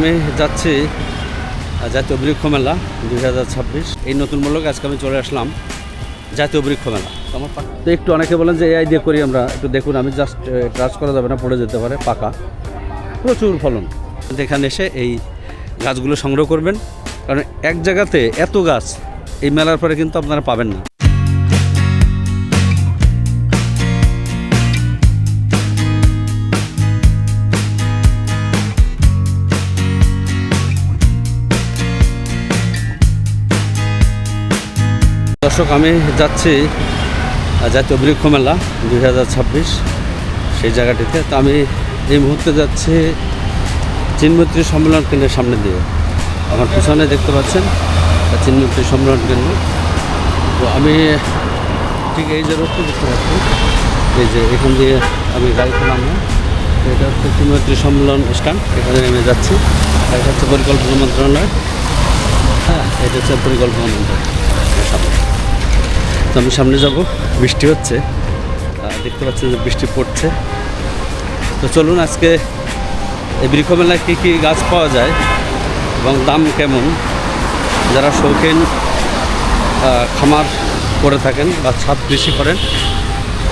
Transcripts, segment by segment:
আমি যাচ্ছি জাতীয় বৃক্ষ মেলা 2026 এই নতুন মূলক আজকে আমি চলে আসলাম জাতীয় বৃক্ষ মেলা। আমার তো একটু অনেকে বলেন যে এআই দিয়ে করি আমরা, একটু দেখুন আমি জাস্ট টাচ করা যাবে না, পড়ে যেতে পারে, পাকা প্রচুর ফলন। এখানে এসে এই গাছগুলো সংগ্রহ করবেন, কারণ এক জায়গাতে এত গাছ এই মেলার পরে কিন্তু আপনারা পাবেন না। দর্শক, আমি যাচ্ছি জাতীয় বৃক্ষ মেলা 2026 সেই জায়গাটিতে। তো আমি এই মুহূর্তে যাচ্ছি চিনমৈত্রী সম্মেলন কেন্দ্রের সামনে দিয়ে। আমার পিছনে দেখতে পাচ্ছেন চিনমৈত্রী সম্মেলন কেন্দ্র। তো আমি ঠিক এই যে রোডটি দেখতে পাচ্ছি, এই যে এখান দিয়ে আমি গাড়িতে নামলাম। এটা হচ্ছে চিনমৈত্রী সম্মেলন স্ট্যান্ড, এখানে নেমে যাচ্ছি। এটা হচ্ছে পরিকল্পনা মন্ত্রণালয়, হ্যাঁ এটা হচ্ছে পরিকল্পনা মন্ত্রণালয়ের সামনে। তো আমি সামনে যাব, বৃষ্টি হচ্ছে, দেখতে পাচ্ছি যে বৃষ্টি পড়ছে। তো চলুন আজকে এই বৃক্ষ মেলায় কী কী গাছ পাওয়া যায় এবং দাম কেমন, যারা শৌখিন খামার করে থাকেন বা ছাদ কৃষি করেন,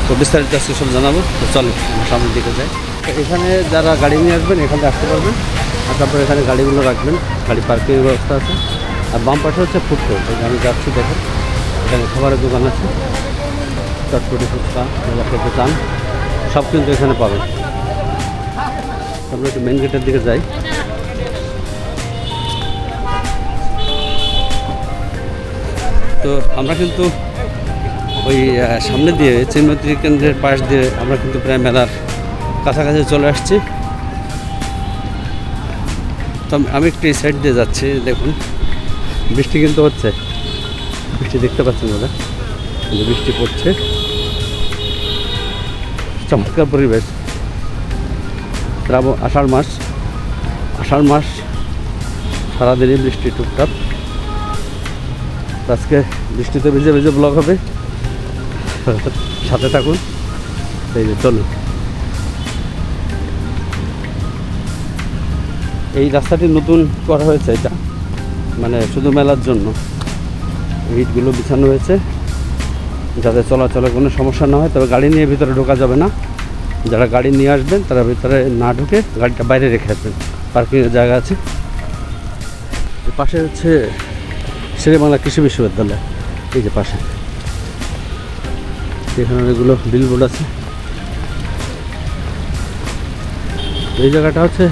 তো বিস্তারিত আজকে সব জানাবো। তো চলেন সামনের দিকে যাই। এখানে যারা গাড়ি নিয়ে আসবেন এখানে আসতে পারবেন, আর তারপরে এখানে গাড়িগুলো রাখবেন, গাড়ি পার্কিংয়ের ব্যবস্থা আছে। আর বাম পাশে হচ্ছে ফুড কোর্ট, আমি যাচ্ছি দেখেন, এখানে খাবারের দোকান আছে, চটপটি ফুচকা যারা খেতে চান সব কিন্তু এখানে পাবেন। আমরা একটু মেন গেটের দিকে যাই। তো আমরা কিন্তু ওই সামনে দিয়ে চিনমৈত্রী কেন্দ্রের পাশ দিয়ে আমরা কিন্তু প্রায় মেলার কাছাকাছি চলে আসছি। তো আমি একটু এই সাইড দিয়ে যাচ্ছি, দেখুন বৃষ্টি কিন্তু হচ্ছে, বৃষ্টি দেখতে পাচ্ছেন দাদা, বৃষ্টি পড়ছে, চমৎকার পরিবেশ। আষাঢ় মাস সারাদিনই বৃষ্টি টুকটাক। আজকে বৃষ্টিতে ভিজে ভিজে ব্লগ হবে, সাথে থাকুন। এই যে চলুন, এই রাস্তাটি নতুন করা হয়েছে, এটা মানে শুধু মেলার জন্য ইটগুলো বিছানো হয়েছে যাতে চলাচলে কোনো সমস্যা না হয়। তবে গাড়ি নিয়ে ভিতরে ঢোকা যাবে না, যারা গাড়ি নিয়ে আসবেন তারা ভিতরে না ঢুকে গাড়িটা বাইরে রেখে আসবেন, পার্কিংয়ের জায়গা আছে। পাশে হচ্ছে শেরেবাংলা কৃষি বিশ্ববিদ্যালয়, এই যে পাশে, এখানে অনেকগুলো বিলবোর্ড আছে। এই জায়গাটা হচ্ছে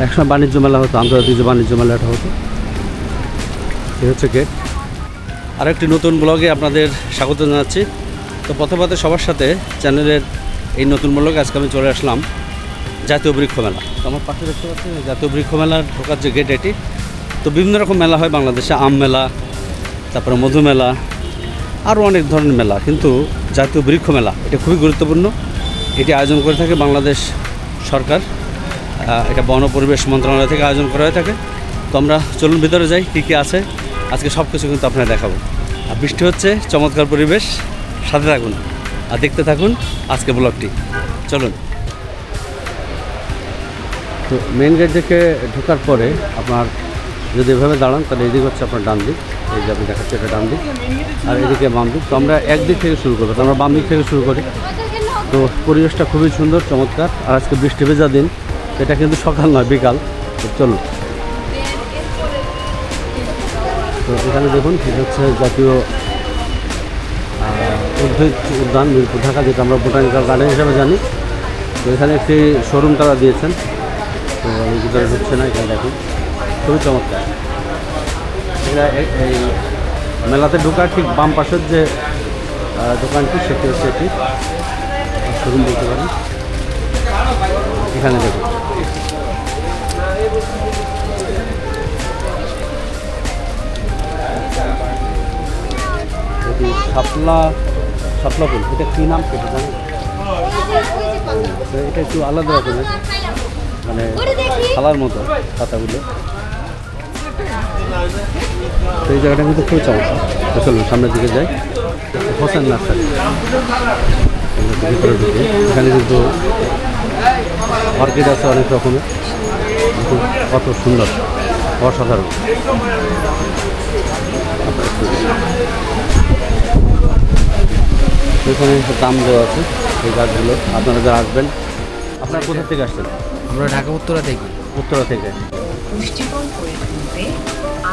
একসময় বাণিজ্য মেলা হতো, আন্তর্জাতিক যে বাণিজ্য মেলাটা হতো। এই হচ্ছে গেট। আরেকটি নতুন ব্লগে আপনাদের স্বাগত জানাচ্ছি। তো পথে সবার সাথে চ্যানেলের এই নতুন ব্লগে আজকে আমি চলে আসলাম জাতীয় বৃক্ষ মেলা। তো আমার পাশে দেখতে পাচ্ছি জাতীয় বৃক্ষ মেলার ঢোকার যে গেট এটি। তো বিভিন্ন রকম মেলা হয় বাংলাদেশে, আম মেলা, তারপরে মধু মেলা, আরও অনেক ধরনের মেলা, কিন্তু জাতীয় বৃক্ষ মেলা এটা খুবই গুরুত্বপূর্ণ। এটি আয়োজন করে থাকে বাংলাদেশ সরকার, এটা বন পরিবেশ মন্ত্রণালয় থেকে আয়োজন করা হয়ে থাকে। তো আমরা চলুন ভিতরে যাই, কী কী আছে আজকে সব কিছু কিন্তু আপনারা দেখাবো। আর বৃষ্টি হচ্ছে, চমৎকার পরিবেশ, সাথে থাকুন আর দেখতে থাকুন আজকে ব্লগটি। চলুন। তো মেন গেট থেকে ঢোকার পরে আপনার যদি এভাবে দাঁড়ান তাহলে এদিক হচ্ছে আপনার ডান দিক, এই যে আপনি দেখাচ্ছি এটা ডান দিক, আর এদিকে বাম দিক। তো আমরা একদিক থেকে শুরু করবো, তো আমরা বাম দিক থেকে শুরু করি। তো পরিবেশটা খুবই সুন্দর, চমৎকার। আর আজকে বৃষ্টি ভেজা দিন, এটা কিন্তু সকাল নয়, বিকাল। তো চলুন। তো এখানে দেখুন, এটা হচ্ছে জাতীয় উদ্ভিদ উদ্যান মিরপুর ঢাকা, যেটা আমরা বোটানিক্যাল গার্ডেন হিসাবে জানি। তো এখানে একটি শোরুম তারা দিয়েছেন, তো এই ভিতরে ঢুকছে না, এখানে দেখুন খুবই চমৎকার। এটা এই মেলাতে ঢোকার ঠিক বাম পাশের যে দোকানটি, সেটি হচ্ছে এটি শোরুম বলতে পারেন। এখানে দেখুন এটি শাপলা ফুল, এটা কী নাম কেটে জানেন? এটা একটু আলাদা রকমের, মানে থালার মতো পাতাগুলো। তো এই জায়গাটা কিন্তু খুবই চমৎকার। তো চলুন সামনের দিকে যাই। হোসেন নার্সারি ভিতরে ঢুকে, এখানে কিন্তু অর্কিড আছে অনেক রকমের। দেখুন কত সুন্দর, অসাধারণ। এখানে দাম দেওয়া আছে এই গাছগুলো। আপনারা যারা আসবেন, আপনারা কোথা থেকে আসছেন? আমরা ঢাকা উত্তরা থেকে। উত্তরা থেকে। পুষ্টিকর করে তুলতে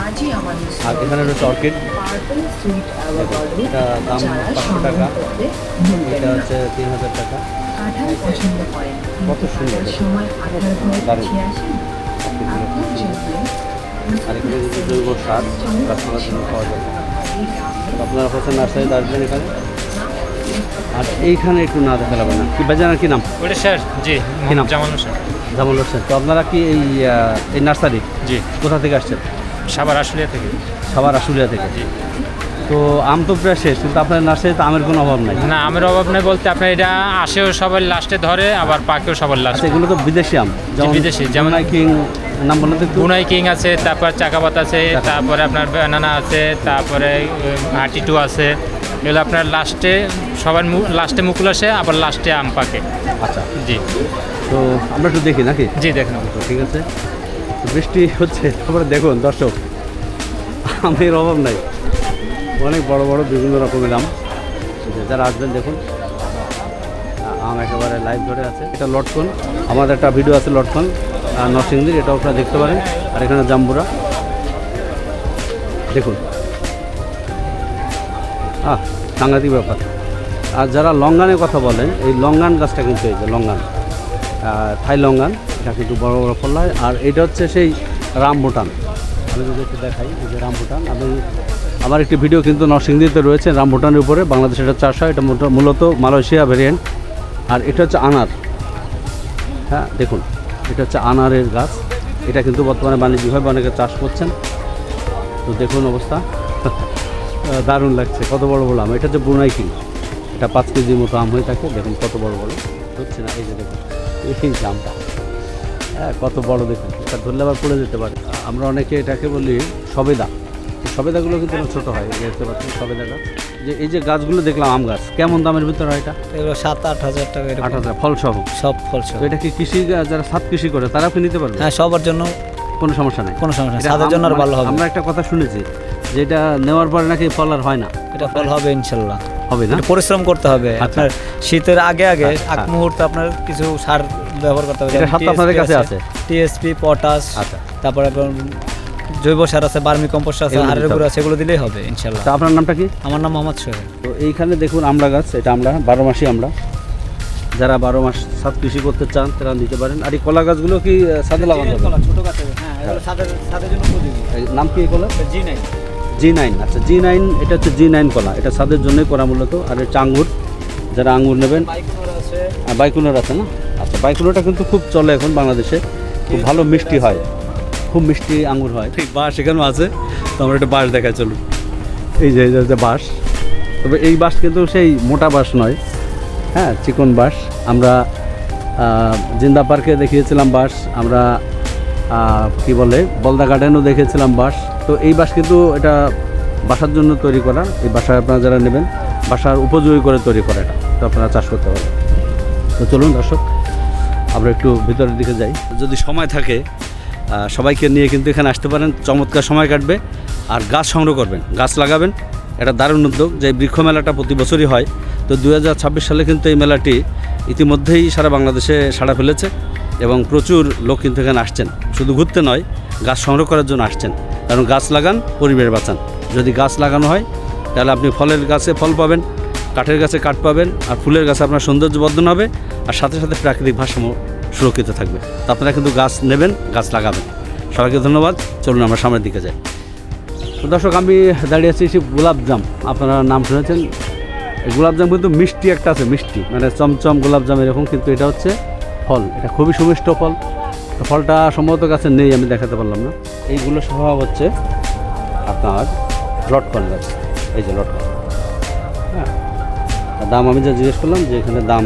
আজই আমাদের আর এখানে রয়েছে অর্কিড, পার্পল সুইট অ্যাভোকাডো এটা দাম যারা 500 টাকা, সংগ্রহ করতে ভুলবেন এটা না। হচ্ছে 3000 টাকা। কাঁঠাল পছন্দ করেন কত সুন্দর কাটার সময় আঠার ভয়ে দারুণ। পিছিয়ে আসেন আপনার জন্য আর এখানে কিন্তু জৈব সার গাছপালার জন্য পাওয়া যায়। এই গ্রামে আপনারা হচ্ছেন নার্সারিতে আসবেন এখানে। আর এইখানে একটু না দেখা যাবে না, কি বাজার কি নাম? ওটা স্যার, জি কি নাম? জামাল স্যার। জামাল হোসেন। তো আপনারা কি এই নার্সারি জি, কোথা থেকে আসছেন? সাভার আশুলিয়া থেকে। সাভার আশুলিয়া থেকে। জি। তো আম তো প্রায় শেষ, কিন্তু আপনার নার্সারিতে আমের কোনো অভাব নাই। না, আমের অভাব নেই বলতে আপনার এটা আসেও সবার লাস্টে ধরে, আবার পাকেও সবার আচ্ছা, লাস্টে। এগুলো তো বিদেশি আম, যেমন বিদেশি, যেমন জামাই কিং নাম বলেন তো একটু। বুনাই কিং আছে, তারপর চাকাপাত আছে, তারপরে আপনার ব্যানানা আছে, তারপরে হাটি টু আছে। এগুলো আপনার লাস্টে সবার লাস্টে মুকুল আসে, আবার লাস্টে আম পাকে। আচ্ছা, জি তো আমরা একটু দেখি নাকি? জি, দেখুন। তো ঠিক আছে, তো বৃষ্টি হচ্ছে, তারপরে দেখুন দর্শক, আমের অভাব নাই, অনেক বড় বড় বিভিন্ন রকমের আম। যারা আসবেন দেখুন, আম একেবারে লাইভ ধরে আছে। এটা লটকন, আমাদের একটা ভিডিও আছে লটকন নরসিংদীর, এটাও আপনারা দেখতে পারেন। আর এখানে জাম্বুরা দেখুন, সাংঘাতিক ব্যাপার। আর যারা লঙ্গানের কথা বলেন, এই লঙ্গান গাছটা কিন্তু এই যে লঙ্গান, থাই লঙ্গান, এটা কিন্তু বড় বড় ফল হয়। আর এটা হচ্ছে সেই রামবুটান, আমি যদি একটু দেখাই, এই যে রামবুটান। আমার একটি ভিডিও কিন্তু নরসিংদীতে রয়েছে রামবুটানের উপরে, বাংলাদেশে এটা চাষ হয়। এটা মূলত মালয়েশিয়া ভেরিয়েন্ট। আর এটা হচ্ছে আনার, হ্যাঁ দেখুন, এটা হচ্ছে আনারের গাছ। এটা কিন্তু বর্তমানে বাণিজ্যিকভাবে অনেকে চাষ করছেন। তো দেখুন অবস্থা, দারুণ লাগছে, কত বড় বড় আম। এটা হচ্ছে বুনাই কিং, এটা 5 কেজির মতো আম হয়ে থাকে। দেখুন কত বড় বড় হচ্ছে না, এই যে দেখুন এই যে আমটা, হ্যাঁ কত বড় দেখুন। এটা ধরলে আবার পড়ে যেতে পারে। আমরা অনেকে এটাকে বলি সবেদা। এই সবেদাগুলো কিন্তু অনেক ছোটো হয়, দেখতে পাচ্ছেন সবেদা গাছ। যে এই যে গাছগুলো দেখলাম আম গাছ, কেমন দামের ভিতরে হয় এটা? এগুলো 7-8 হাজার টাকা, 8,000 ফল সহ সব ফল সহ। তো এটা কি কৃষি, যারা ছাদ কৃষি করে তারাও কি নিতে পারবে? হ্যাঁ, সবার জন্য কোনো সমস্যা নেই, কোনো সমস্যা নেই, এটা ছাদের জন্য আর ভালো হবে। আমরা একটা কথা শুনেছি যে এটা নেওয়ার পরে নাকি ফল আর হয় না। এটা ফল হবে ইনশাল্লাহ, হবে না? একটু পরিশ্রম করতে হবে। আচ্ছা। আপনার শীতের আগে আগে আচ্ছা। আগ মুহূর্তে আপনার কিছু সার ব্যবহার করতে হবে। এটা সার তো আপনাদের কাছে আছে? টিএসপি, পটাশ, আচ্ছা, তারপরে আপনার জৈব সার আছে, বার্মি কম্পোস্ট আছে, এগুলো হাড়ের দিতে গুঁড়ো হবে। আছে, এগুলো দিলেই হবে ইনশাল্লাহ। তো আপনার নামটা কি? আমার নাম মোহাম্মদ সোহেল। তো এইখানে দেখুন আমড়া গাছ, এটা আমরা 12 মাসই আমরা, যারা 12 মাস ছাদ কৃষি করতে চান তারা নিতে পারেন। আর এই কলা গাছগুলো কি ছাদে লাগানো যাবে? ছোট গাছ, হ্যাঁ, এগুলো ছাদের জন্য উপযোগী। এই নাম কি এই কলা? জি9। G9, আচ্ছা G9, এটা হচ্ছে G9 কলা, এটা ছাদের জন্যই করা মূলত। আর এটা আঙ্গুর, যারা আঙ্গুর নেবেন, বাইকুনোর আছে। বাইকুনোর আছে না? আচ্ছা, বাইকুনোটা কিন্তু খুব চলে এখন বাংলাদেশে, খুব ভালো মিষ্টি হয়, খুব মিষ্টি আঙ্গুর হয়। ঠিক, বাঁশ এখানেও আছে। তো আমরা একটা বাঁশ দেখাই চলুন। এই যে বাঁশ, তবে এই বাঁশ কিন্তু সেই মোটা বাঁশ নয়, হ্যাঁ চিকন বাঁশ। আমরা জিন্দা পার্কে দেখিয়েছিলাম বাঁশ, আমরা কি বলে বলদা গার্ডেনও দেখেছিলাম বাঁশ। তো এই বাঁশ কিন্তু এটা বাসার জন্য তৈরি করা। এই বাসায় আপনারা যারা নেবেন, বাসার উপযোগী করে তৈরি করা, এটা তো আপনারা চাষ করতে পারেন। তো চলুন দর্শক, আমরা একটু ভিতরের দিকে যাই। যদি সময় থাকে সবাইকে নিয়ে কিন্তু এখানে আসতে পারেন, চমৎকার সময় কাটবে। আর গাছ সংগ্রহ করবেন, গাছ লাগাবেন, এটা দারুণ উদ্যোগ। যে বৃক্ষ মেলাটা প্রতি বছরই হয়, তো 2026 সালে কিন্তু এই মেলাটি ইতিমধ্যেই সারা বাংলাদেশে সাড়া ফেলেছে এবং প্রচুর লোক কিন্তু এখানে আসছেন, শুধু ঘুরতে নয়, গাছ সংগ্রহ করার জন্য আসছেন। কারণ গাছ লাগান, পরিবেশ বাঁচান। যদি গাছ লাগানো হয় তাহলে আপনি ফলের গাছে ফল পাবেন, কাঠের গাছে কাঠ পাবেন, আর ফুলের গাছে আপনার সৌন্দর্য বর্ধন হবে, আর সাথে সাথে প্রাকৃতিক ভারসাম্য সুরক্ষিত থাকবে। তো আপনারা কিন্তু গাছ নেবেন, গাছ লাগাবেন। সবাইকে ধন্যবাদ। চলুন আমরা সামনের দিকে যাই। তো দর্শক, আমি দাঁড়িয়ে আছি সেই গোলাপজাম, আপনারা নাম শুনেছেন। এই গোলাপজাম কিন্তু মিষ্টি একটা আছে, মিষ্টি মানে চমচম গোলাপজাম এরকম, কিন্তু এটা হচ্ছে ফল, এটা খুবই সুমিষ্ট ফল। তো ফলটা সম্ভবত গাছে নেই, আমি দেখাতে পারলাম না। এইগুলো সহ হচ্ছে আপনার লটকন গাছ, এই যে লটকন, হ্যাঁ। দাম আমি যা জিজ্ঞেস করলাম যে এখানে দাম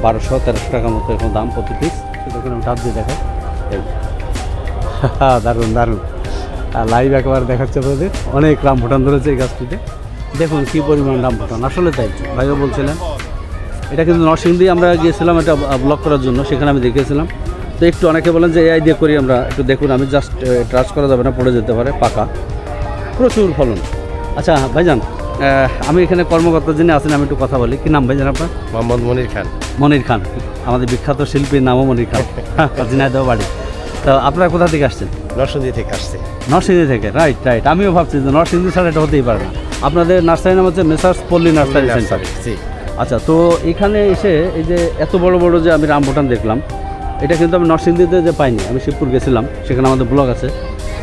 1200-1300 টাকা মতো এখন দাম প্রতি পিস। সেখানে আমি টাপ দিয়ে দেখাই, এই দারুণ দারুণ লাইভ একবার দেখাচ্ছে আপনাদের। অনেক রামভুটান ধরেছে এই গাছটিতে, দেখুন কী পরিমাণ রামভুটান, আসলে তাই ভাইও বলছিলেন। এটা কিন্তু নরসিংদী আমরা গিয়েছিলাম এটা ব্লক করার জন্য, সেখানে আমি দেখেছিলাম তো একটু অনেকে বলেন যে এআই দিয়ে করি আমরা, একটু দেখুন, আমি জাস্ট ট্রাস্ট করা যাবে না, পড়ে যেতে পারে, পাকা প্রচুর ফলন। আচ্ছা ভাইজান, আমি এখানে কর্মকর্তা যিনি আছেন আমি একটু কথা বলি। কি নাম ভাইজান আপনার? মোহাম্মদ মনির খান। মনির খান, আমাদের বিখ্যাত শিল্পীর নামও মনির খান, ঝিনাইদহ বাড়ি। তো আপনারা কোথা থেকে আসছেন? নরসিংদী থেকে আসছে। নরসিংদী থেকে, রাইট রাইট। আমিও ভাবছি যে নরসিংদী ছাড়া এটা হতেই পারে না। আপনাদের নার্সারি নাম হচ্ছে মেসার্স পল্লী নার্সারি সেন্টার। জি। আচ্ছা, তো এখানে এসে এই যে এত বড় বড় যে আমি রামবুটান দেখলাম, এটা কিন্তু আমি নরসিংদীতে যে পাইনি, আমি শিবপুর গেছিলাম, সেখানে আমাদের ব্লগ আছে,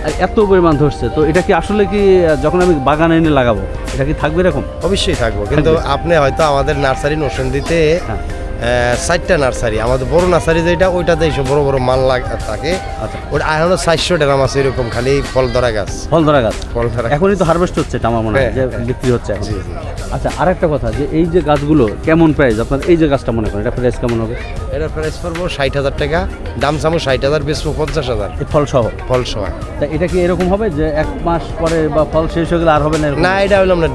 আর এত পরিমাণ ধরছে। তো এটা কি আসলে কি যখন আমি বাগানে এনে লাগাবো এটা কি থাকবে এরকম? অবশ্যই থাকবো, কিন্তু আপনি হয়তো আমাদের নার্সারি নরসিংদীতে হ্যাঁ। 4টা নার্সারি, আমাদের বড় নার্সারি যেটা ওইটাতে এইসব বড় বড় মাল থাকে। আচ্ছা, ওটা এখনো 400 ড্রাম আছে এরকম, খালি ফল ধরা গাছ। ফল ধরা গাছ ফল ধরা এখনই তো হারভেস্ট হচ্ছে, এটা আমার মনে হয় যে হ্যাঁ। বিক্রি হচ্ছে এখন। জি জি। আচ্ছা, আরেকটা কথা, যে এই যে গাছগুলো কেমন প্রাইস আপনার? এই যে গাছটা মনে করেন, এটা প্রাইস কেমন হবে? এটা প্রাইস পড়বো 60,000 টাকা, দাম চামো 60,000, বেচবো 50,000 এই ফল সহ? ফল সহ। তা এটা কি এরকম হবে যে 1 মাস পরে বা ফল শেষ হয়ে গেলে আর হবে না এরকম? না, এটা হলো আমরা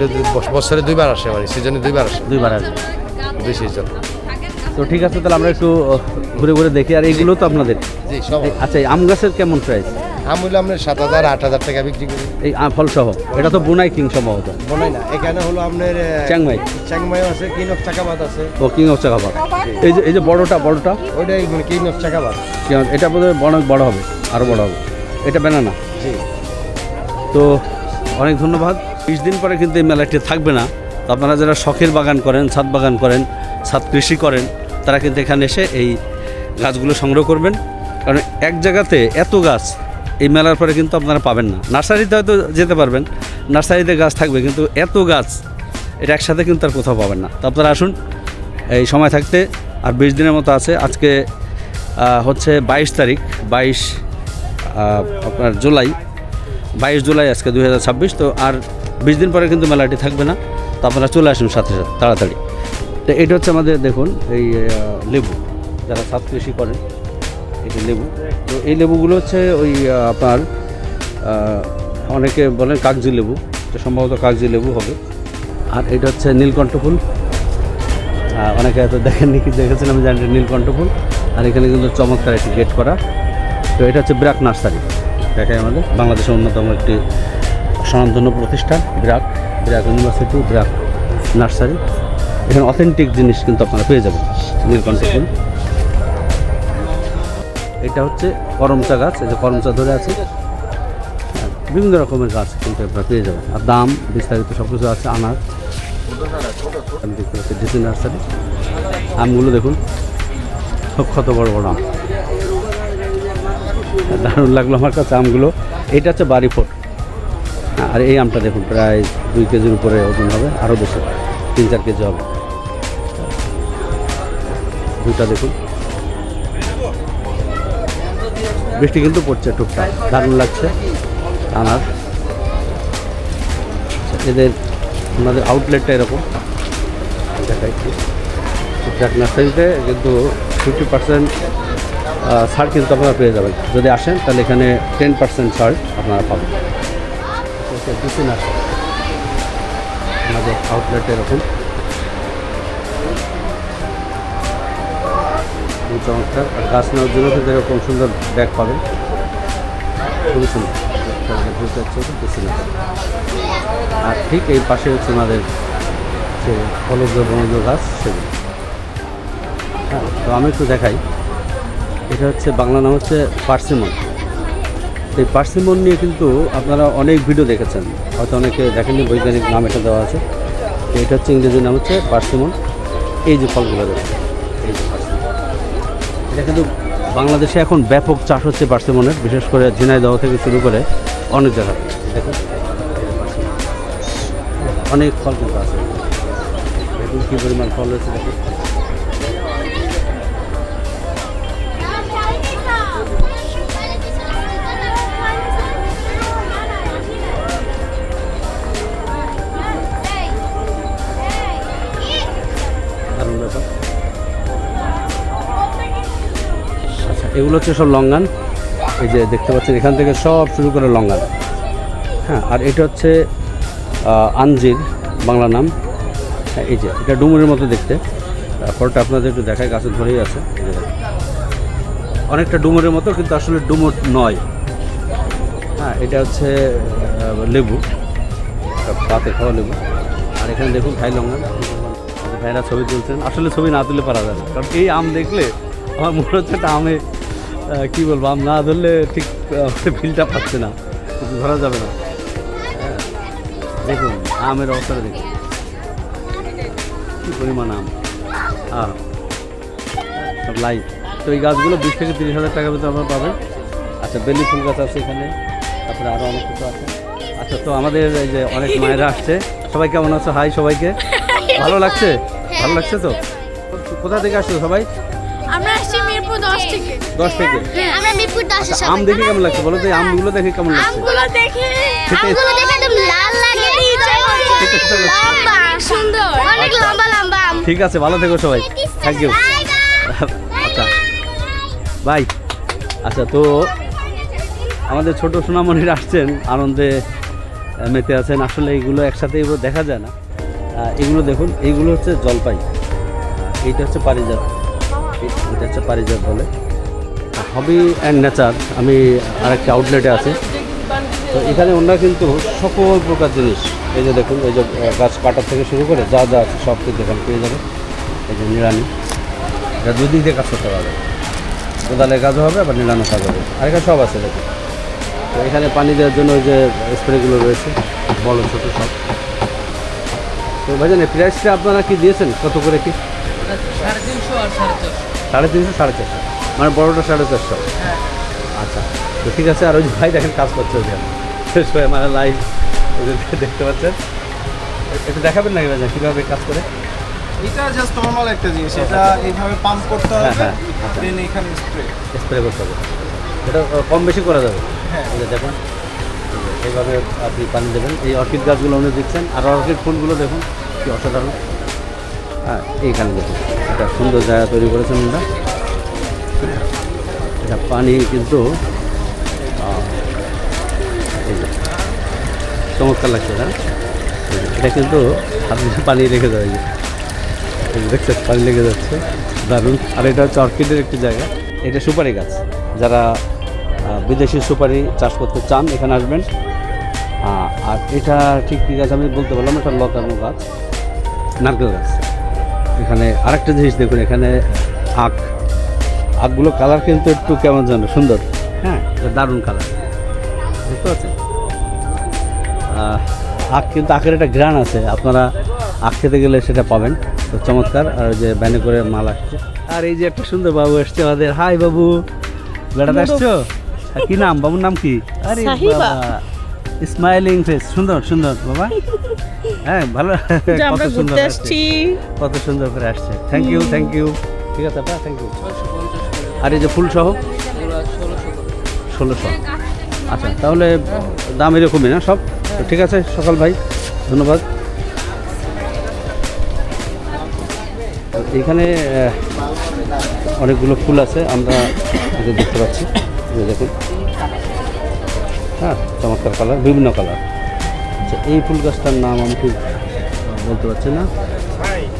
বছরে 2বার আসে, মানে সিজনে 2বার আসে, 2বার আসবে। 2 সিজন। তো ঠিক আছে, তাহলে আমরা একটু ঘুরে ঘুরে দেখি। আর এইগুলো তো আপনাদের? জি সব। আচ্ছা, এই আম গাছের কেমন প্রাইস? আম হইলো আমরা 7,000 8,000 টাকা বিক্রি করি। এই ফল সহ? এটা তো বুনাই কিং সম্ভবত। বনাই না, এখানে হলো আপনার চ্যাংমাই। চ্যাংমাইও আছে, কিং অফ চাকাবাদ আছে। ও, কিং অফ চাকাবাদ। এই যে বড়টা ওইটাই কিং অফ চাকাবাদ। এটা বোধহয় অনেক বড় হবে, আরও বড় হবে। এটা ব্যানানা। জি। তো অনেক ধন্যবাদ। 20 দিন পরে কিন্তু এই মেলাটি থাকবে না। তো আপনারা যারা শখের বাগান করেন, ছাদ বাগান করেন, ছাদ কৃষি করেন, তারা কিন্তু এখানে এসে এই গাছগুলো সংগ্রহ করবেন। কারণ এক জায়গাতে এত গাছ এই মেলার পরে কিন্তু আপনারা পাবেন না। নার্সারিতে হয়তো যেতে পারবেন, নার্সারিতে গাছ থাকবে, কিন্তু এত গাছ এটা একসাথে কিন্তু আর কোথাও পাবেন না। তো আপনারা আসুন এই সময় থাকতে, আর 20 দিনের মতো আছে। আজকে হচ্ছে 22 তারিখ, আপনার জুলাই, 22 জুলাই আজকে 2026। তো আর 20 দিন পরে কিন্তু মেলাটি থাকবে না। তো আপনারা চলে আসুন সাথে সাথে তাড়াতাড়ি। তো এটা হচ্ছে আমাদের, দেখুন এই লেবু, যারা ছাদ কৃষি করেন, এটি লেবু। তো এই লেবুগুলো হচ্ছে ওই আপনার অনেকে বলেন কাগজি লেবু, তো সম্ভবত কাগজি লেবু হবে। আর এটা হচ্ছে নীলকণ্ঠ ফুল, অনেকে হয়তো দেখেননি, কি দেখেছেন আমি জানি, নীলকণ্ঠ ফুল। আর এখানে কিন্তু চমৎকার একটি গেট করা। তো এটা হচ্ছে ব্র্যাক নার্সারি, দেখায় আমাদের বাংলাদেশের অন্যতম একটি স্বনামধন্য প্রতিষ্ঠান ব্র্যাক ইউনিভার্সিটি, ব্র্যাক নার্সারি। এখানে অথেন্টিক জিনিস কিন্তু আপনারা পেয়ে যাবেন। নীলকণ্ঠ ফুল, এটা হচ্ছে করমচা গাছ, এই যে করমচা ধরে আছে, বিভিন্ন রকমের গাছ কিন্তু আপনারা পেয়ে যাবেন। আর দাম বিস্তারিত সব কিছু আছে। আনার, আমি দেখতে পাচ্ছি ডিসি নার্সারি। আমগুলো দেখুন, কত বড় বড় আম, দারুণ লাগলো আমার কাছে আমগুলো। এটা হচ্ছে বাড়ি ফোট। আর এই আমটা দেখুন, প্রায় 2 কেজির উপরে ওজন হবে, আরও বেশি, 3-4 কেজি হবে। দুইটা দেখুন, বৃষ্টি কিন্তু পড়ছে টুকটাক, দারুণ লাগছে আনার। এদের ওনাদের আউটলেটটা এরকম দেখাচ্ছি। টুকটাক নার্সারিতে কিন্তু 50% ছাড় কিন্তু আপনারা পেয়ে যাবেন। যদি আসেন তাহলে এখানে 10% ছাড় আপনারা পাবেন। ডিসি নার্সারি, আমাদের আউটলেটটা এরকম চমৎকার। আর গাছ নেওয়ার জন্য কিন্তু এরকম সুন্দর ব্যাগ পাবেন, খুবই সুন্দর। DC nursery. আর ঠিক এই পাশে হচ্ছে আমাদের যে ফলজ বনজ গাছ, সেগুলো। হ্যাঁ, তো আমি একটু দেখাই। এটা হচ্ছে বাংলা নাম হচ্ছে পার্সিমন। এই পার্সিমন নিয়ে কিন্তু আপনারা অনেক ভিডিও দেখেছেন, হয়তো অনেকে দেখেননি, বৈজ্ঞানিক নাম এটা দেওয়া আছে। এটা হচ্ছে ইংরেজি নাম হচ্ছে পার্সিমন। এই যে ফলগুলো দেখুন, এই যে পার্সিমন, এটা কিন্তু বাংলাদেশে এখন ব্যাপক চাষ হচ্ছে পার্সিমনের, বিশেষ করে ঝিনাইদহ থেকে শুরু করে অনেক জায়গায়। দেখুন অনেক ফল কিন্তু আছে, দেখুন কী পরিমাণ ফল হয়েছে দেখুন। দারুণ ব্যাপার। আচ্ছা, এগুলো হচ্ছে সব লঙ্গান, এই যে দেখতে পাচ্ছেন, এখান থেকে সব শুরু করে লঙ্গান। হ্যাঁ, আর এটা হচ্ছে আঞ্জির, বাংলা নাম। হ্যাঁ, এই যে এটা ডুমুরের মতো দেখতে। ফলটা আপনাদের একটু দেখায়, গাছে ধরেই আছে। অনেকটা ডুমুরের মতো, কিন্তু আসলে ডুমুর নয়। হ্যাঁ, এটা হচ্ছে লেবু, পাতে খাওয়া লেবু। আর এখানে দেখুন থাই লঙ্ঘন, ভাইরা ছবি তুলছেন। আসলে ছবি না তুলে পারা যায় না, কারণ এই আম দেখলে আমার মনে হচ্ছে একটা আমে কী বলবো, আম না ধরলে ঠিক ফিলটা পাচ্ছে না, কিছু ধরা যাবে না। হ্যাঁ, দেখুন আমের অবস্থাটা দেখুন কী পরিমাণ আম, সব লাইট। তো এই গাছগুলো 20 থেকে 30 হাজার টাকার ভিতরে আপনারা পাবেন। আচ্ছা, বেলি ফুল গাছ আছে এখানে, তারপরে আরও অনেক কিছু আছে। আচ্ছা, তো আমাদের এই যে অনেক মায়েরা আসছে, সবাই কেমন আছো? হাই সবাইকে, ভালো লাগছে? ভালো লাগছে তো? কোথা থেকে আসছো সবাই? আমরা আসছি মিরপুর 10 থেকে। 10 থেকে? আমরা মিরপুর 10 আচ্ছা, আম দেখে কেমন লাগছে বলো তো? এই আমগুলো দেখে কেমন লাগছে? আমগুলো দেখে একদম লাল লাগে, লম্বা, সুন্দর, অনেক লম্বা লম্বা আম। ঠিক আছে, ভালো থেকো সবাই, থ্যাংক ইউ। আচ্ছা বাই। আচ্ছা, তো আমাদের ছোট সোনামণিরা আসছেন, আনন্দে মেতে আছেন। আসলে এইগুলো একসাথে এগুলো দেখা যায় না। এগুলো দেখুন, এইগুলো হচ্ছে জলপাই, এইটা হচ্ছে পারিজাত, এটা হচ্ছে পারিজাত বলে। হবি অ্যান্ড নেচার, আমি আরেকটা আউটলেটে আছে। তো এখানে ওনারা কিন্তু সকল প্রকার জিনিস, এই যে দেখুন, এই যে গাছ কাটার থেকে শুরু করে যা যা আছে সব কিছু এখানে পেয়ে যাবে। এই যে নিড়ানি, এটা দুই দিক দিয়ে কাজ করতে পারবে, কোদালের কাজও হবে আবার নিড়ানো কাজ হবে, আর এখানে সব আছে দেখুন। তো এখানে পানি দেওয়ার জন্য ওই যে স্প্রেগুলো রয়েছে, বড় ছোটো সব। তো ভাইজান, এই প্রাইসটা আপনারা কি দিয়েছেন, কত করে কি? 350 আর 450। 350, 450, মানে বড়োটা 450। আচ্ছা, তো ঠিক আছে। আর ওই যে ভাই দেখেন কাজ করছে, ওই সবাই মানে লাইভ দেখতে পাচ্ছেন। একটু দেখাবেন নাকি ভাইজান কীভাবে কাজ করে? এটা জাস্ট নরমাল একটা জিনিস, এটা এইভাবে পাম্প করতে হবে, হ্যাঁ, দেন এখানে স্প্রে স্প্রে করতে হবে। এটা কম বেশি করা যাবে। হ্যাঁ। এই যে দেখুন, এইভাবে আপনি পানি দেবেন। এই অর্কিড গাছগুলো উনি দিচ্ছেন, আর অর্কিড ফুলগুলো দেখুন কি অসাধারণ। হ্যাঁ, এইখানে দেখুন একটা সুন্দর জায়গা তৈরি করেছেন ওনারা। এটা পানি কিন্তু এই যে চমৎকার লাগছে, তাই না? এটা কিন্তু আপনি পানি রেখে যাবে, এই যে দেখছেন পানি লেগে যাচ্ছে, দারুণ। আর এটা হচ্ছে অর্কিডের একটি জায়গা। এটা সুপারি গাছ, যারা বিদেশি সুপারি চাষ করতে চান এখানে আসবেন। আর এটা ঠিক কী গাছ আমি বলতে পারলাম, এটা লতানো গাছ, নারকেল গাছ। এখানে আরেকটা জিনিস দেখুন, এখানে আখগুলো কালার কিন্তু একটু কেমন যেন সুন্দর। হ্যাঁ, দারুণ কালার, বুঝতে পারছেন? আখ কিন্তু, আখের একটা ঘ্রাণ আছে, আপনারা আখ খেতে গেলে সেটা পাবেন। তো চমৎকার। আর যে ব্যানে করে মাল আসছে, আর এই যে একটা সুন্দর বাবু আসছে আমাদের। হাই বাবু, বেড়াতে আসছো? কি নাম বাবুর নাম কি? আরে স্মাইলিং ফেস, সুন্দর সুন্দর বাবা। হ্যাঁ, ভালো, কত সুন্দর আসছে, কত সুন্দর করে আসছে। Thank you, thank you. ঠিক আছে আপা, থ্যাংক ইউ। আর এই যে ফুল সহ 1600। আচ্ছা, তাহলে দাম এরকমই না সব? তো ঠিক আছে সকাল ভাই, ধন্যবাদ। এখানে অনেকগুলো ফুল আছে, আমরা দেখতে পাচ্ছি, দেখুন। হ্যাঁ, চমৎকার কালার, বিভিন্ন কালার। আচ্ছা, এই ফুল গাছটার নাম আমি ঠিক বলতে পারছি না।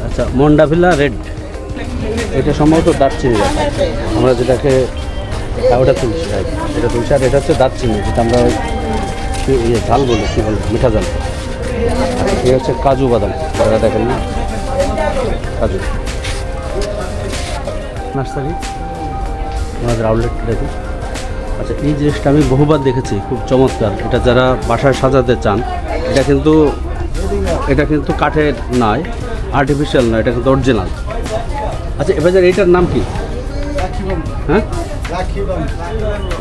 আচ্ছা, মন্ডাভিলা রেড, এটা সম্ভবত দারচিনি গাছ, আমরা যেটাকে ওটা তুলছি, এটা তুলছি। আর এটা হচ্ছে দারচিনি, যেটা আমরা ঝাল বলি, কী বলি, মিঠা ঝাল। আর এই হচ্ছে কাজু বাদাম, আপনারা দেখেন না, কাজু নার্সারি, আমাদের আউটলেট দেখুন। আচ্ছা, এই জিনিসটা আমি বহুবার দেখেছি, খুব চমৎকার। এটা যারা বাসায় সাজাতে চান, এটা কিন্তু কাঠের নয়, আর্টিফিশিয়াল নয়, এটা কিন্তু অরিজিনাল। আচ্ছা, এবার এইটার নাম কি? হ্যাঁ,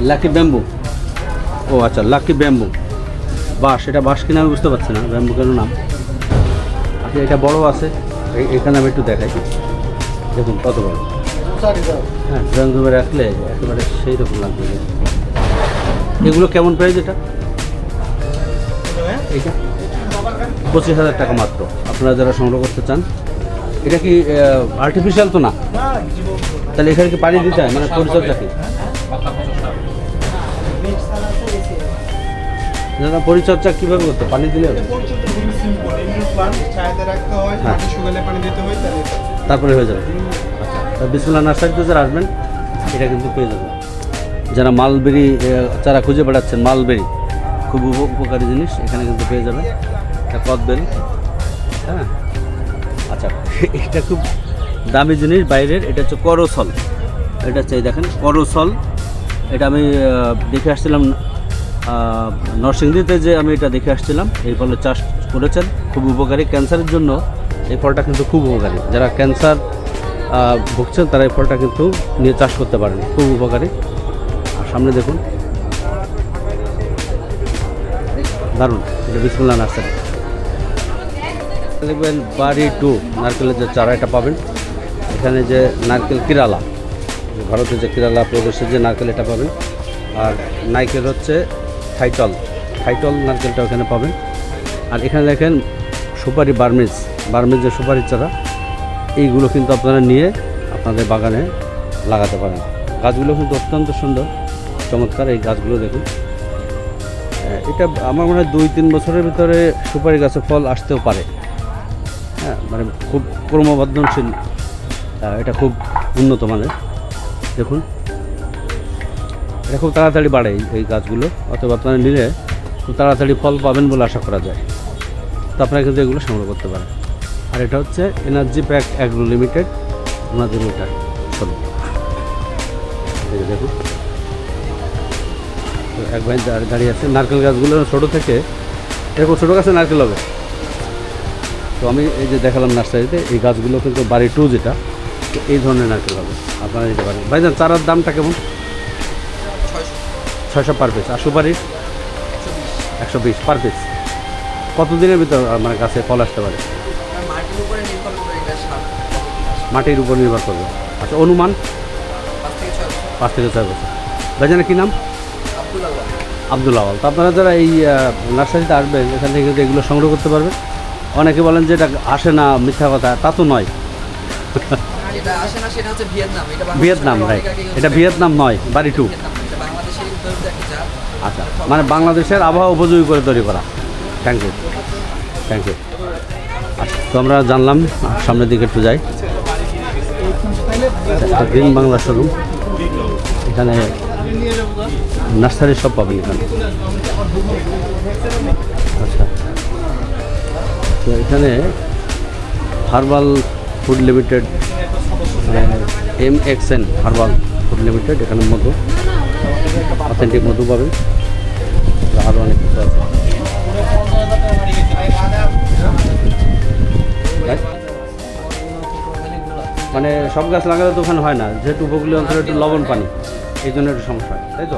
লাকি ব্যাম্বু। ও আচ্ছা, লাকি ব্যাম্বু বাঁশ। এটা বাঁশ কিনা আমি বুঝতে পারছি না, ব্যাম্বু কেন নাম। আচ্ছা, এটা বড় আছে, এখানে আমি একটু দেখাই, দেখুন কত বড়। হ্যাঁ, ড্রয়িং রুমে রাখলে একেবারে সেই রকম লাগবে। এগুলো কেমন প্রাইস? এটা 25,000 টাকা মাত্র, আপনারা যারা সংগ্রহ করতে চান। এটা কি আর্টিফিশিয়াল তো না? তাহলে এখানে কি পানি দিতে হয়, মানে পরিচর্যা কি? দাদা, পরিচর্যা কীভাবে করতে, পানি দিলে হবে? হ্যাঁ, তারপরে হয়ে যাবে। আচ্ছা, বিসমিল্লাহ নার্সারিতে যারা আসবেন, এটা কিন্তু পেয়ে যাবেন। যারা মালবেরি চারা খুঁজে বেড়াচ্ছেন, মালবেরি খুব উপকারী জিনিস, এখানে কিন্তু পেয়ে যাবেন। এটা কদবেল, হ্যাঁ। আচ্ছা, এটা খুব দামি জিনিস বাইরের, এটা হচ্ছে করসল। এটা হচ্ছে এই দেখেন করসল, এটা আমি দেখে আসছিলাম নরসিংদীতে, যে আমি এটা দেখে আসছিলাম। এই ফলের চাষ করেছেন, খুব উপকারী ক্যান্সারের জন্য। এই ফলটা কিন্তু খুব উপকারী, যারা ক্যান্সার ভুগছেন তারা এই ফলটা কিন্তু নিয়ে চাষ করতে পারেন, খুব উপকারী। আর সামনে দেখুন, দারুণ, এটা বিসমিল্লাহ নার্সারি। দেখবেন বাড়ি 2 নারকেলের যে চারা এটা পাবেন। এখানে যে নারকেল কিরালা, ভারতের যে কেরালা প্রদেশের যে নারকেল এটা পাবেন। আর নারকেল হচ্ছে থাইটল নারকেলটা ওখানে পাবেন। আর এখানে দেখেন সুপারি বার্মিজ যে সুপারির চারা, এইগুলো কিন্তু আপনারা নিয়ে আপনাদের বাগানে লাগাতে পারেন। গাছগুলো কিন্তু অত্যন্ত সুন্দর, চমৎকার এই গাছগুলো দেখুন। এটা আমার মনে হয় 2-3 বছরের ভিতরে সুপারি গাছে ফল আসতেও পারে, হ্যাঁ, মানে খুব ক্রমবর্ধনশীল, এটা খুব উন্নত মানের। দেখুন, এটা খুব তাড়াতাড়ি বাড়ে এই গাছগুলো, অথবা আপনারা নিলে খুব তাড়াতাড়ি ফল পাবেন বলে আশা করা যায়। তো আপনারা কিন্তু এগুলো সংগ্রহ করতে পারেন। আর এটা হচ্ছে এনার্জি প্যাক অ্যাগ্রো লিমিটেড, ওনাদের এটা চলুন দেখুন। তো এক ভাই দাঁড়িয়ে আছে, নারকেল গাছগুলো ছোটো থেকে এরকম ছোটো গাছে নারকেল হবে। তো আমি এই যে দেখালাম নার্সারিতে, এই গাছগুলো কিন্তু বাড়ি 2 যেটা, এই ধরনের নারকেল হবে, আপনারা নিতে পারেন। ভাইজান চারার দামটা কেমন? 600 পার পিস। আর সুপারির 120 পার পিস। কতদিনের ভিতর মানে গাছে ফল আসতে পারে? মাটির উপর নির্ভর করবে। আচ্ছা, অনুমান 5 থেকে 6 বছর। ভাইজানের কী নাম? আব্দুল আওয়াল। তো আপনারা যারা এই নার্সারিতে আসবেন, এখান থেকে কিন্তু এগুলো সংগ্রহ করতে পারবেন। অনেকে বলেন যে এটা আসে না, মিথ্যা কথা, তা তো নয়। ভিয়েতনাম, রাইট, এটা ভিয়েতনাম নয়, বাড়ি 2। আচ্ছা, মানে বাংলাদেশের আবহাওয়া উপযোগী করে তৈরি করা। Thank you. আচ্ছা, তো আমরা জানলাম, সামনের দিকে একটু যাই। একটা গ্রিন বাংলা শোরুম, এখানে নার্সারি সব পাবেন এখানে। আচ্ছা, তো এখানে herbal food limited, MXN herbal food limited, এখানে মধু, অথেন্টিক মধু পাবেন। আরও অনেক কিছু আছে। মানে সব গাছ লাগালে তো ওখানে হয় না, যেহেতু উপকূলীয় অঞ্চলে একটু লবণ পানি, এই জন্য একটু সমস্যা হয়, তাই তো?